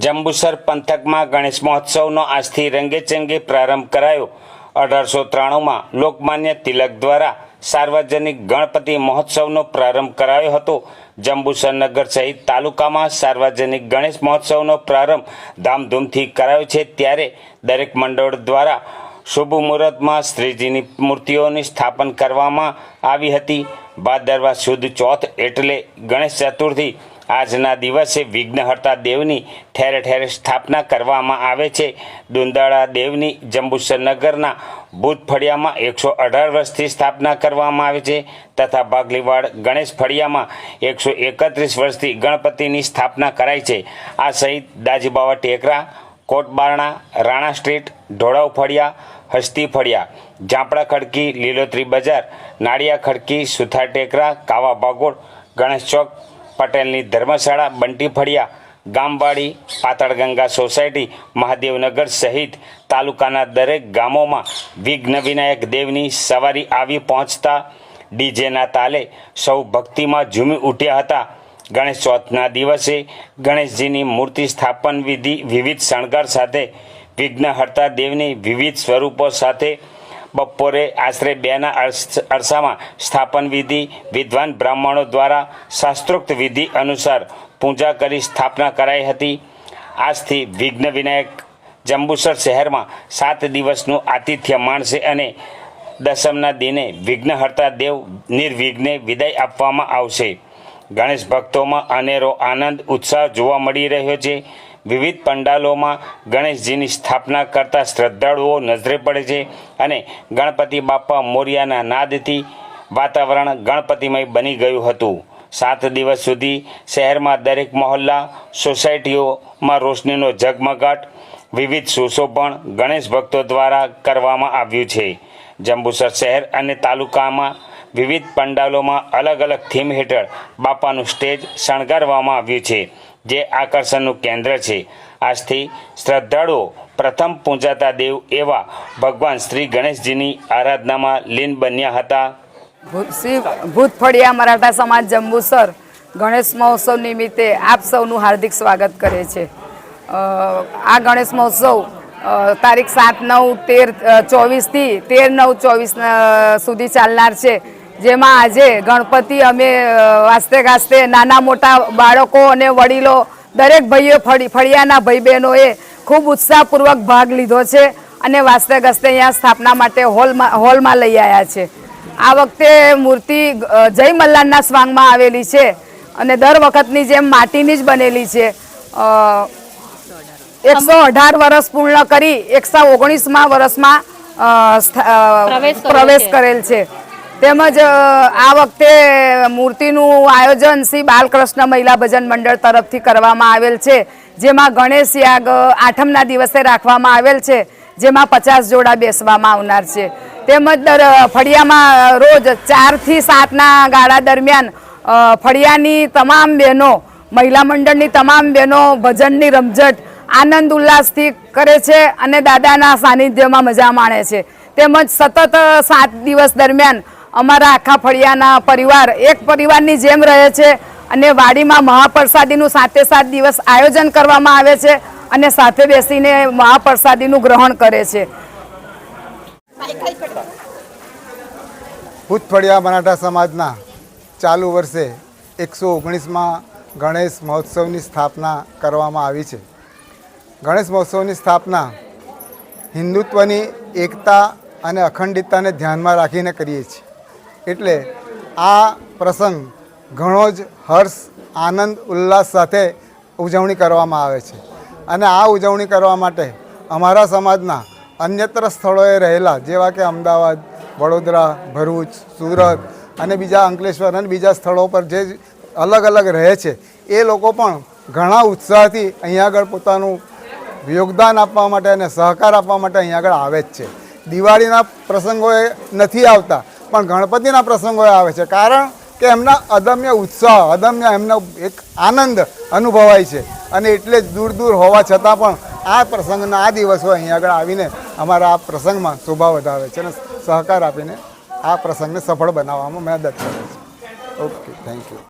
જંબુસર પંથકમાં ગણેશ મહોત્સવનો આજથી રંગેચંગે પ્રારંભ કરાયો। 1893માં લોકમાન્ય તિલક દ્વારા સાર્વજનિક ગણપતિ મહોત્સવનો પ્રારંભ કરાયો હતો। જંબુસર નગર સહિત તાલુકામાં સાર્વજનિક ગણેશ મહોત્સવનો પ્રારંભ ધામધૂમથી કરાયો છે। ત્યારે દરેક મંડળ દ્વારા શુભ મુહૂર્તમાં શ્રીજીની મૂર્તિઓની સ્થાપન કરવામાં આવી હતી। ભાદરવા સુદ ચોથ એટલે ગણેશ ચતુર્થી। આજના દિવસે વિઘ્નહર્તા દેવની ઠેર ઠેર સ્થાપના કરવામાં આવે છે। દુંદાળા દેવની જંબુસર નગરના ભૂત ફળિયામાં 118 વર્ષથી સ્થાપના કરવામાં આવે છે તથા બાગલીવાડ ગણેશ ફળિયામાં 131 વર્ષથી ગણપતિની સ્થાપના કરાઈ છે। આ સહિત દાજીબાવા ટેકરા, કોટબારણા, રાણા સ્ટ્રીટ, ઢોળાવ ફળિયા, હસ્તી ફળિયા, ઝાપડા ખડકી, લીલોતરી બજાર, નાળિયા ખડકી, સુથાર ટેકરા, કાવા ભાગોળ, ગણેશ ચોક, પટેલની ધર્મશાળા, બંટી ફળિયા, ગામવાડી, પાતાળગંગા સોસાયટી, મહાદેવનગર સહિત તાલુકાના દરેક ગામોમાં વિઘ્ન વિનાયક દેવની સવારી આવી પહોંચતા ડીજેના તાલે સૌ ભક્તિમાં ઝૂમી ઉઠ્યા હતા। ગણેશ ચોથના દિવસે ગણેશજીની મૂર્તિ સ્થાપન વિધિ વિવિધ શણગાર સાથે વિઘ્નહર્તા દેવની વિવિધ સ્વરૂપો સાથે બપોરે આશરે 2ના અરસામાં સ્થાપન વિધિ વિદ્વાન બ્રાહ્મણો દ્વારા શાસ્ત્રોક્ત વિધિ અનુસાર પૂજા કરી સ્થાપના કરાઈ હતી। આજથી વિઘ્ન વિનાયક જંબુસર શહેરમાં 7 દિવસનું આતિથ્ય માણશે અને દસમના દિને વિઘ્નહર્તા દેવ નિર્વિઘ્ને વિદાય આપવામાં આવશે। ગણેશ ભક્તોમાં અનેરો આનંદ ઉત્સાહ જોવા મળી રહ્યો છે। વિવિધ પંડાલોમાં ગણેશજીની સ્થાપના કરતા શ્રદ્ધાળુઓ નજરે પડે છે અને ગણપતિ બાપા મોરિયાના નાદથી વાતાવરણ ગણપતિમય બની ગયું હતું। 7 દિવસ સુધી શહેરમાં દરેક મહોલ્લા સોસાયટીઓમાં રોશનીનો ઝગમગાટ વિવિધ સુશોભન ગણેશ ભક્તો દ્વારા કરવામાં આવ્યું છે। જંબુસર શહેર અને તાલુકામાં વિવિધ પંડાલોમાં અલગ અલગ થીમ હેઠળ બાપાનું સ્ટેજ શણગારવામાં આવ્યું છે જે આકર્ષણનું કેન્દ્ર છે। આજથી શ્રદ્ધાળુઓ પ્રથમ પૂજાતા દેવ એવા ભગવાન શ્રી ગણેશજીની આરાધનામાં લીન બન્યા હતા। ભૂત ફળિયા મરાઠા સમાજ જંબુસર ગણેશ મહોત્સવ નિમિત્તે આપ સૌનું હાર્દિક સ્વાગત કરે છે। આ ગણેશ મહોત્સવ તારીખ 7, 9, 13, 24 થી 13, 9, 24 સુધી ચાલનાર છે। જેમાં આજે ગણપતિ અમે વાસ્તે ગાસ્તે નાના મોટા બાળકો અને વડીલો દરેક ભાઈઓ ફળિયાના ભાઈ બહેનોએ ખૂબ ઉત્સાહપૂર્વક ભાગ લીધો છે અને વાસ્તે ગાસ્તે અહીંયા સ્થાપના માટે હોલમાં લઈ આવ્યા છે। આ વખતે મૂર્તિ જય મલ્હારના સ્વાંગમાં આવેલી છે અને દર વખતની જેમ માટીની જ બનેલી છે। 118 વર્ષ પૂર્ણ કરી 119મા વર્ષમાં પ્રવેશ કરેલ છે। તેમજ આ વખતે મૂર્તિનું આયોજન શ્રી બાલકૃષ્ણ મહિલા ભજન મંડળ તરફથી કરવામાં આવેલ છે। જેમાં ગણેશ યાગ 8મના દિવસે રાખવામાં આવેલ છે જેમાં 50 જોડા બેસવામાં આવનાર છે। તેમજ ફળિયામાં રોજ 4 થી 7ના ગાળા દરમિયાન ફળિયાની તમામ બહેનો મહિલા મંડળની તમામ બહેનો ભજનની રમઝટ આનંદ ઉલ્લાસથી કરે છે અને દાદાના સાનિધ્યમાં મજા માણે છે। તેમજ સતત 7 દિવસ દરમિયાન અમારા આખા ફળિયાના પરિવાર એક પરિવારની જેમ રહે છે અને વાડીમાં મહાપ્રસાદીનું 7 દિવસ આયોજન કરવામાં આવે છે અને સાથે બેસીને મહાપ્રસાદીનું ગ્રહણ કરે છે। ભૂત ફળિયા મરાઠા સમાજના ચાલુ વર્ષે 119મા ગણેશ મહોત્સવની સ્થાપના કરવામાં આવી છે। ગણેશ મહોત્સવની સ્થાપના હિન્દુત્વની એકતા અને અખંડિતતાને ધ્યાનમાં રાખીને કરીએ છીએ। એટલે આ પ્રસંગ ઘણો જ હર્ષ, આનંદ, ઉલ્લાસ સાથે ઉજવણી કરવામાં આવે છે અને આ ઉજવણી કરવા માટે અમારા સમાજના અન્યત્ર સ્થળોએ રહેલા જેવા કે અમદાવાદ, વડોદરા, ભરૂચ, સુરત અને બીજા અંકલેશ્વર અને બીજા સ્થળો પર જે અલગ અલગ રહે છે એ લોકો પણ ઘણા ઉત્સાહથી અહીંયા આગળ પોતાનું યોગદાન આપવા માટે અને સહકાર આપવા માટે અહીંયા આગળ આવે જ છે। દિવાળીના પ્રસંગોએ નથી આવતા પણ ગણપતિના પ્રસંગોએ આવે છે કારણ કે એમના અદમ્ય ઉત્સાહ, અદમ્ય એમનો એક આનંદ અનુભવાય છે અને એટલે જ દૂર દૂર હોવા છતાં પણ આ પ્રસંગના આ દિવસો અહીંયા આગળ આવીને અમારા આ પ્રસંગમાં શોભા વધારે છે અને સહકાર આપીને આ પ્રસંગને સફળ બનાવવામાં મદદ કરે છે। Okay, thank you.